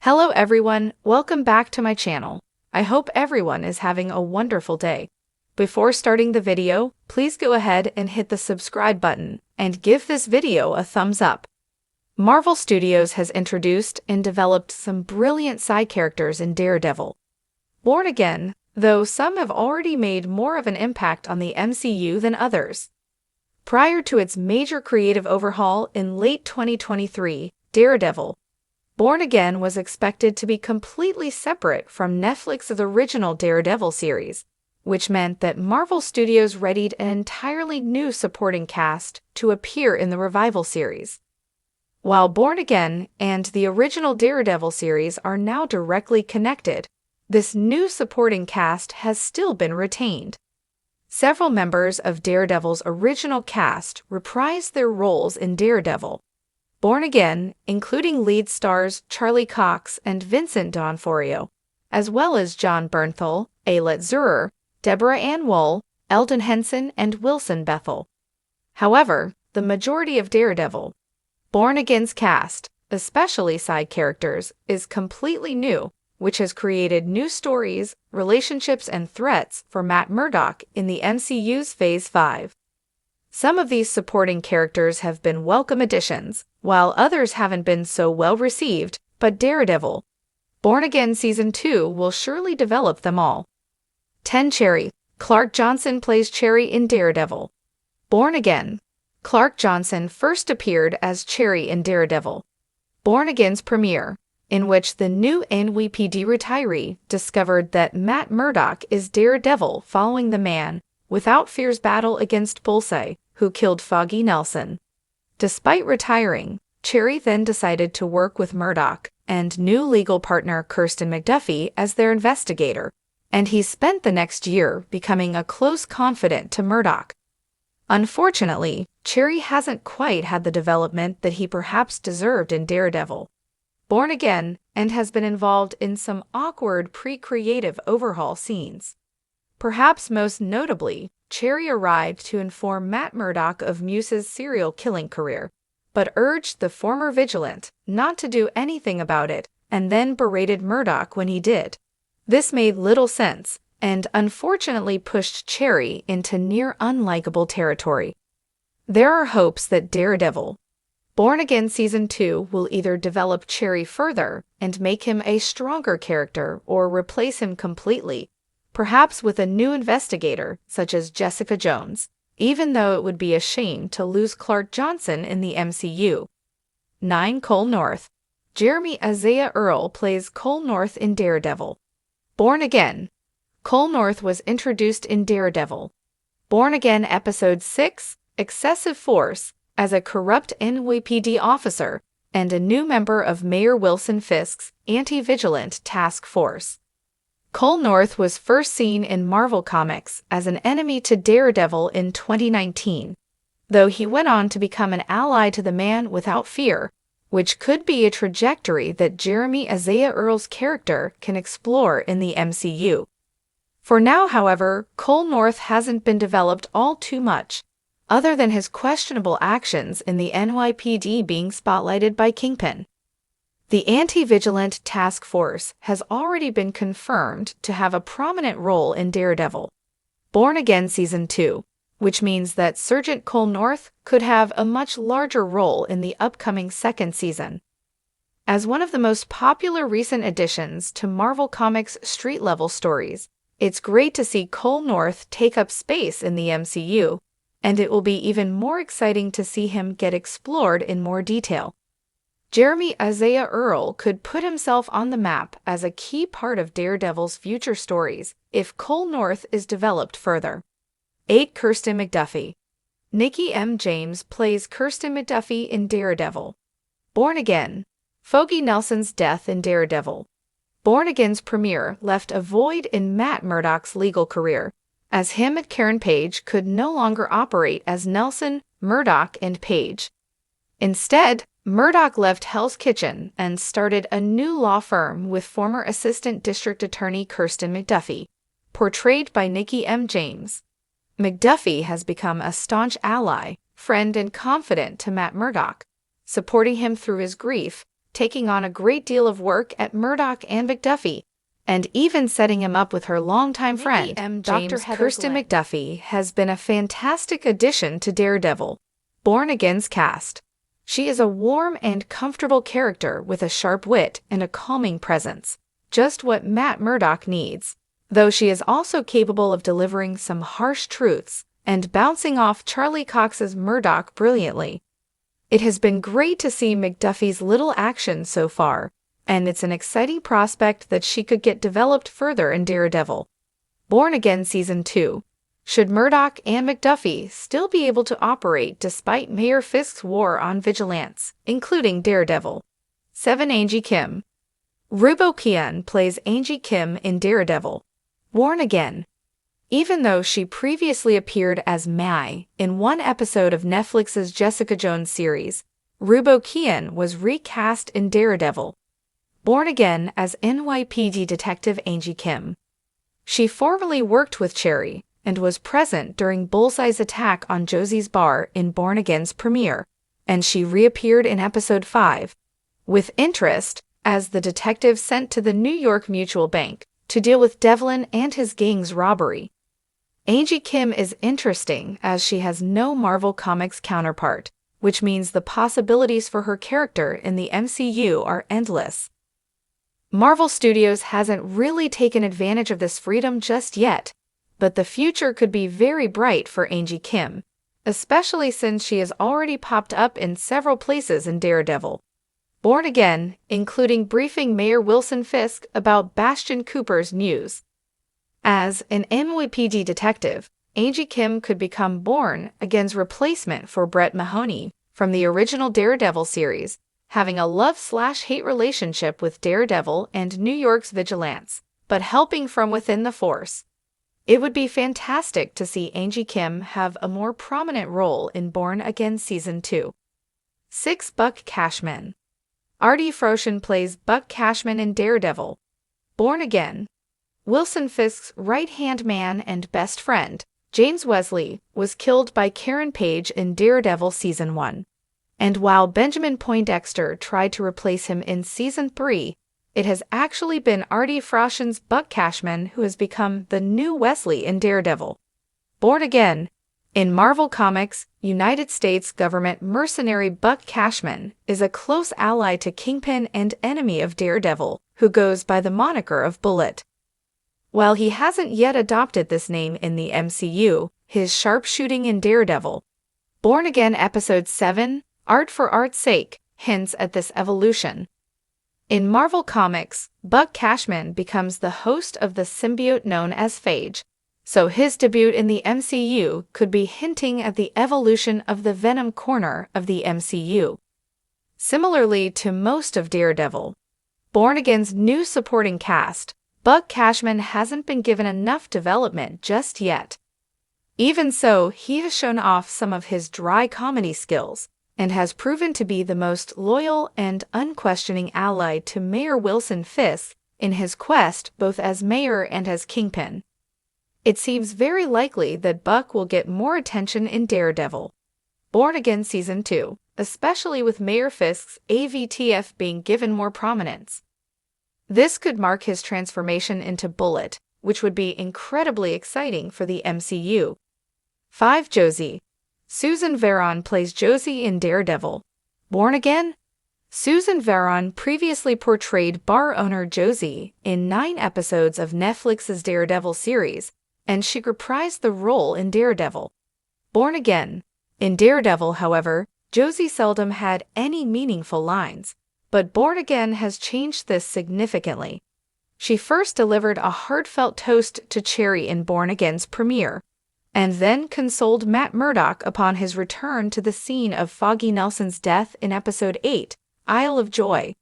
Hello everyone, welcome back to my channel. I hope everyone is having a wonderful day. Before starting the video, please go ahead and hit the subscribe button and give this video a thumbs up. Marvel Studios has introduced and developed some brilliant side characters in Daredevil. Born Again, though some have already made more of an impact on the MCU than others. Prior to its major creative overhaul in late 2023, Daredevil, Born Again was expected to be completely separate from Netflix's original Daredevil series, which meant that Marvel Studios readied an entirely new supporting cast to appear in the revival series. While Born Again and the original Daredevil series are now directly connected, this new supporting cast has still been retained. Several members of Daredevil's original cast reprised their roles in Daredevil, Born Again, including lead stars Charlie Cox and Vincent D'Onofrio, as well as John Bernthal, Ayelet Zurer, Deborah Ann Woll, Eldon Henson, and Wilson Bethel. However, the majority of Daredevil, Born Again's cast, especially side characters, is completely new, which has created new stories, relationships, and threats for Matt Murdock in the MCU's Phase 5. Some of these supporting characters have been welcome additions, while others haven't been so well received, but Daredevil, Born Again Season 2 will surely develop them all. 10. Cherry. Clark Johnson plays Cherry in Daredevil. Born Again. Clark Johnson first appeared as Cherry in Daredevil, Born Again's premiere, in which the new NYPD retiree discovered that Matt Murdock is Daredevil following the Man Without Fear's battle against Bullseye, who killed Foggy Nelson. Despite retiring, Cherry then decided to work with Murdock and new legal partner Kirsten McDuffie as their investigator, and he spent the next year becoming a close confidant to Murdock. Unfortunately, Cherry hasn't quite had the development that he perhaps deserved in Daredevil, Born Again, and has been involved in some awkward pre-creative overhaul scenes. Perhaps most notably, Cherry arrived to inform Matt Murdock of Muse's serial killing career, but urged the former vigilante not to do anything about it and then berated Murdock when he did. This made little sense and unfortunately pushed Cherry into near unlikable territory. There are hopes that Daredevil, Born Again Season 2 will either develop Cherry further and make him a stronger character or replace him completely, perhaps with a new investigator such as Jessica Jones, even though it would be a shame to lose Clark Johnson in the MCU. 9. Cole North. Jeremy Isaiah Earle plays Cole North in Daredevil. Born Again. Cole North was introduced in Daredevil, Born Again Episode 6, Excessive Force, as a corrupt NYPD officer and a new member of Mayor Wilson Fisk's anti-vigilant task force. Cole North was first seen in Marvel Comics as an enemy to Daredevil in 2019, though he went on to become an ally to the Man Without Fear, which could be a trajectory that Jeremy Isaiah Earle's character can explore in the MCU. For now, however, Cole North hasn't been developed all too much, other than his questionable actions in the NYPD being spotlighted by Kingpin. The Anti-Vigilant Task Force has already been confirmed to have a prominent role in Daredevil, Born Again Season 2, which means that Sergeant Cole North could have a much larger role in the upcoming second season. As one of the most popular recent additions to Marvel Comics' street-level stories, it's great to see Cole North take up space in the MCU, and it will be even more exciting to see him get explored in more detail. Jeremy Isaiah Earle could put himself on the map as a key part of Daredevil's future stories if Cole North is developed further. 8. Kirsten McDuffie. Nikki M. James plays Kirsten McDuffie in Daredevil. Born Again. Foggy Nelson's death in Daredevil, Born Again's premiere left a void in Matt Murdock's legal career, as him and Karen Page could no longer operate as Nelson, Murdock, and Page. Instead, Murdock left Hell's Kitchen and started a new law firm with former Assistant District Attorney Kirsten McDuffie, portrayed by Nikki M. James. McDuffie has become a staunch ally, friend, and confidant to Matt Murdock, supporting him through his grief taking on a great deal of work at Murdoch and McDuffie, and even setting him up with her longtime friend, Dr. Kirsten McDuffie, has been a fantastic addition to Daredevil, Born Again's cast. She is a warm and comfortable character with a sharp wit and a calming presence, just what Matt Murdock needs, though she is also capable of delivering some harsh truths and bouncing off Charlie Cox's Murdoch brilliantly. It has been great to see McDuffie's little action so far, and it's an exciting prospect that she could get developed further in Daredevil, Born Again Season 2. Should Murdoch and McDuffie still be able to operate despite Mayor Fisk's war on vigilance, including Daredevil? 7. Angie Kim. Rubo Kian plays Angie Kim in Daredevil, Born Again. Even though she previously appeared as Mai in one episode of Netflix's Jessica Jones series, Rubo Kian was recast in Daredevil, Born Again as NYPD Detective Angie Kim. She formerly worked with Cherry and was present during Bullseye's attack on Josie's bar in Born Again's premiere, and she reappeared in Episode 5, with interest, as the detective sent to the New York Mutual Bank to deal with Devlin and his gang's robbery. Angie Kim is interesting as she has no Marvel Comics counterpart, which means the possibilities for her character in the MCU are endless. Marvel Studios hasn't really taken advantage of this freedom just yet, but the future could be very bright for Angie Kim, especially since she has already popped up in several places in Daredevil, Born Again, including briefing Mayor Wilson Fisk about Bastion Cooper's news. As an NYPD detective, Angie Kim could become Born Again's replacement for Brett Mahoney from the original Daredevil series, having a love-slash-hate relationship with Daredevil and New York's vigilance, but helping from within the force. It would be fantastic to see Angie Kim have a more prominent role in Born Again Season 2. 6. Buck Cashman. Artie Froshen plays Buck Cashman in Daredevil, Born Again. Wilson Fisk's right-hand man and best friend, James Wesley, was killed by Karen Page in Daredevil Season 1. And while Benjamin Poindexter tried to replace him in Season 3, it has actually been Artie Froshen's Buck Cashman who has become the new Wesley in Daredevil, Born Again. In Marvel Comics, United States government mercenary Buck Cashman is a close ally to Kingpin and enemy of Daredevil, who goes by the moniker of Bullet. While he hasn't yet adopted this name in the MCU, his sharpshooting in Daredevil, Born Again Episode 7, Art for Art's Sake, hints at this evolution. In Marvel Comics, Buck Cashman becomes the host of the symbiote known as Phage, so his debut in the MCU could be hinting at the evolution of the Venom corner of the MCU. Similarly to most of Daredevil, Born Again's new supporting cast, Buck Cashman hasn't been given enough development just yet. Even so, he has shown off some of his dry comedy skills, and has proven to be the most loyal and unquestioning ally to Mayor Wilson Fisk in his quest both as mayor and as Kingpin. It seems very likely that Buck will get more attention in Daredevil, Born Again Season 2, especially with Mayor Fisk's AVTF being given more prominence. This could mark his transformation into Bullet, which would be incredibly exciting for the MCU. 5. Josie. Susan Veron plays Josie in Daredevil, Born Again. Susan Veron previously portrayed bar owner Josie in 9 episodes of Netflix's Daredevil series, and she reprised the role in Daredevil, Born Again. In Daredevil, however, Josie seldom had any meaningful lines, but Born Again has changed this significantly. She first delivered a heartfelt toast to Cherry in Born Again's premiere, and then consoled Matt Murdock upon his return to the scene of Foggy Nelson's death in Episode 8, Isle of Joy.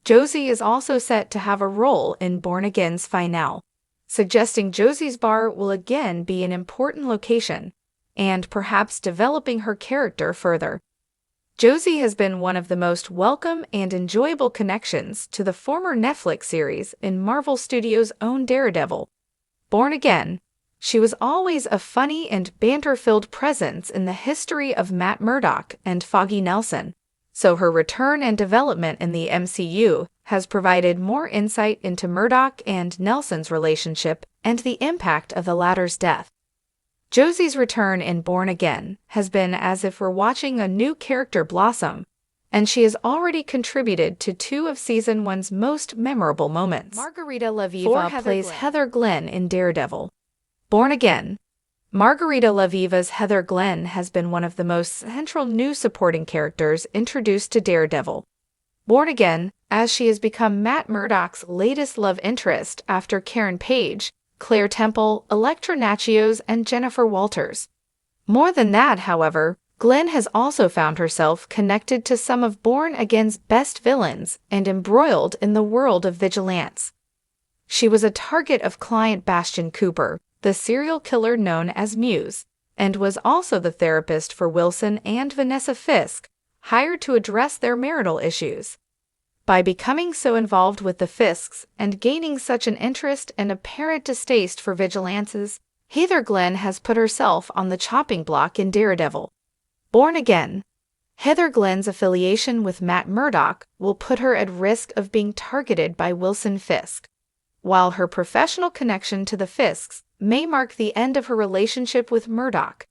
Josie is also set to have a role in Born Again's finale, suggesting Josie's bar will again be an important location, and perhaps developing her character further. Josie has been one of the most welcome and enjoyable connections to the former Netflix series in Marvel Studios' own Daredevil, Born Again. She was always a funny and banter-filled presence in the history of Matt Murdock and Foggy Nelson, so her return and development in the MCU has provided more insight into Murdoch and Nelson's relationship and the impact of the latter's death. Josie's return in Born Again has been as if we're watching a new character blossom, and she has already contributed to two of Season 1's most memorable moments. Margarita LaViva plays Heather Glenn in Daredevil. Born Again. Margarita LaViva's Heather Glenn has been one of the most central new supporting characters introduced to Daredevil. Born Again, as she has become Matt Murdock's latest love interest after Karen Page, Claire Temple, Elektra Natchios, and Jennifer Walters. More than that, however, Glenn has also found herself connected to some of Born Again's best villains and embroiled in the world of vigilance. She was a target of client Bastion Cooper, the serial killer known as Muse, and was also the therapist for Wilson and Vanessa Fisk, hired to address their marital issues. By becoming so involved with the Fisks and gaining such an interest and apparent distaste for vigilantes, Heather Glenn has put herself on the chopping block in Daredevil. Born Again. Heather Glenn's affiliation with Matt Murdock will put her at risk of being targeted by Wilson Fisk. While her professional connection to the Fisks may mark the end of her relationship with Murdock,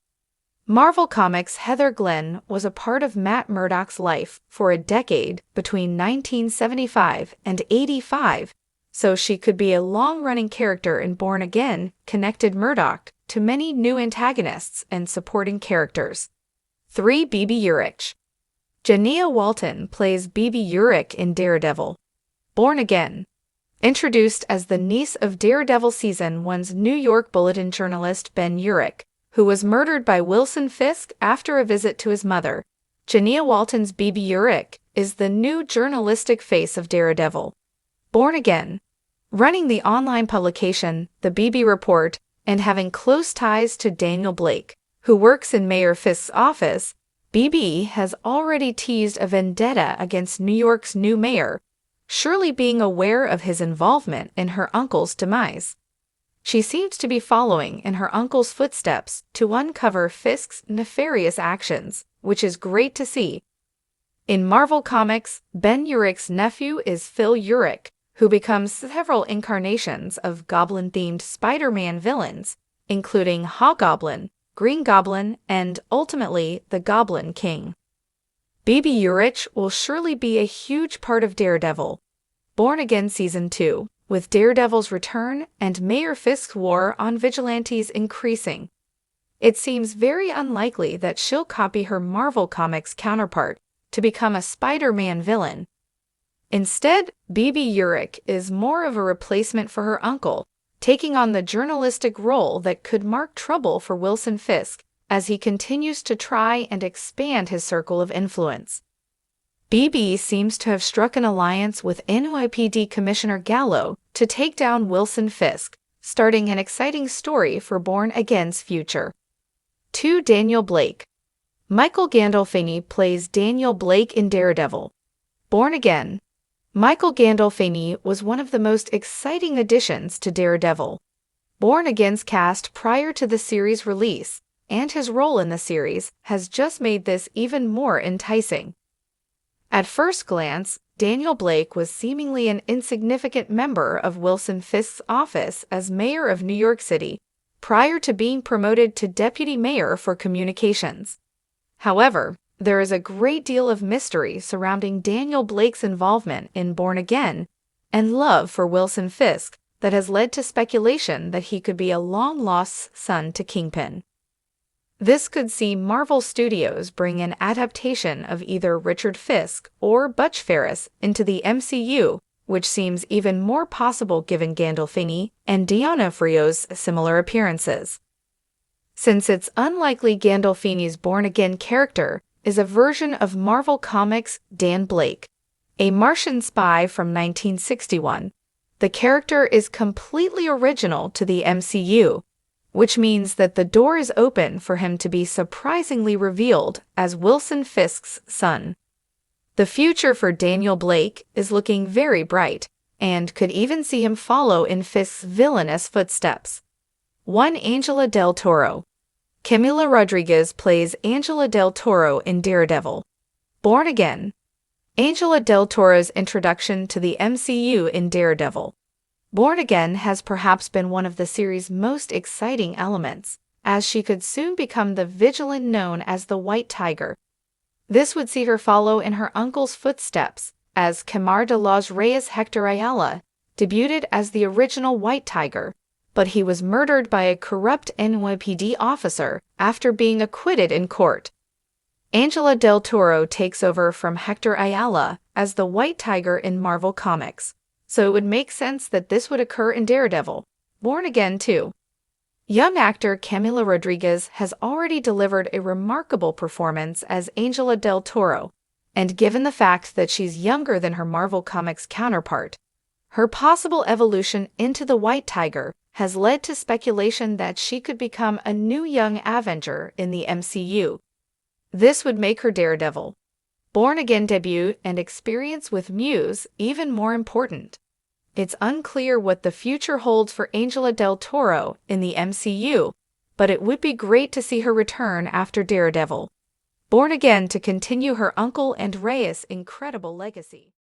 Marvel Comics' Heather Glenn was a part of Matt Murdock's life for a decade between 1975 and 85, so she could be a long-running character in Born Again, connected Murdock to many new antagonists and supporting characters. 3. Bebe Urich. Jania Walton plays Bebe Urich in Daredevil. Born Again. Introduced as the niece of Daredevil Season 1's New York Bulletin journalist Ben Urich, who was murdered by Wilson Fisk after a visit to his mother, Jania Walton's Bebe Urich is the new journalistic face of Daredevil. Born Again. Running the online publication, The Bebe Report, and having close ties to Daniel Blake, who works in Mayor Fisk's office, Bebe has already teased a vendetta against New York's new mayor, surely being aware of his involvement in her uncle's demise. She seems to be following in her uncle's footsteps to uncover Fisk's nefarious actions, which is great to see. In Marvel Comics, Ben Urich's nephew is Phil Urich, who becomes several incarnations of Goblin-themed Spider-Man villains, including Hobgoblin, Green Goblin, and ultimately the Goblin King. Bebe Urich will surely be a huge part of Daredevil. Born Again Season 2. With Daredevil's return and Mayor Fisk's war on vigilantes increasing, it seems very unlikely that she'll copy her Marvel Comics counterpart to become a Spider-Man villain. Instead, Bebe Urich is more of a replacement for her uncle, taking on the journalistic role that could mark trouble for Wilson Fisk as he continues to try and expand his circle of influence. Bebe seems to have struck an alliance with NYPD Commissioner Gallo to take down Wilson Fisk, starting an exciting story for Born Again's future. 2. Daniel Blake. Michael Gandolfini plays Daniel Blake in Daredevil. Born Again. Michael Gandolfini was one of the most exciting additions to Daredevil. Born Again's cast prior to the series' release, and his role in the series has just made this even more enticing. At first glance, Daniel Blake was seemingly an insignificant member of Wilson Fisk's office as mayor of New York City, prior to being promoted to deputy mayor for communications. However, there is a great deal of mystery surrounding Daniel Blake's involvement in Born Again and love for Wilson Fisk that has led to speculation that he could be a long-lost son to Kingpin. This could see Marvel Studios bring an adaptation of either Richard Fisk or Butch Ferris into the MCU, which seems even more possible given Gandolfini and D'Onofrio's similar appearances. Since it's unlikely Gandolfini's Born Again character is a version of Marvel Comics' Dan Blake, a Martian spy from 1961, the character is completely original to the MCU, which means that the door is open for him to be surprisingly revealed as Wilson Fisk's son. The future for Daniel Blake is looking very bright, and could even see him follow in Fisk's villainous footsteps. 1. Angela Del Toro. Camila Rodriguez plays Angela Del Toro in Daredevil. Born Again. Angela Del Toro's introduction to the MCU in Daredevil. Born Again has perhaps been one of the series' most exciting elements, as she could soon become the vigilant known as the White Tiger. This would see her follow in her uncle's footsteps, as Quimar de los Reyes Hector Ayala debuted as the original White Tiger, but he was murdered by a corrupt NYPD officer after being acquitted in court. Angela Del Toro takes over from Hector Ayala as the White Tiger in Marvel Comics, so it would make sense that this would occur in Daredevil. Born Again too. Young actor Camila Rodriguez has already delivered a remarkable performance as Angela Del Toro, and given the fact that she's younger than her Marvel Comics counterpart, her possible evolution into the White Tiger has led to speculation that she could become a new young Avenger in the MCU. This would make her Daredevil. Born Again debut and experience with Muse even more important. It's unclear what the future holds for Angela Del Toro in the MCU, but it would be great to see her return after Daredevil. Born Again to continue her uncle and Reyes' incredible legacy.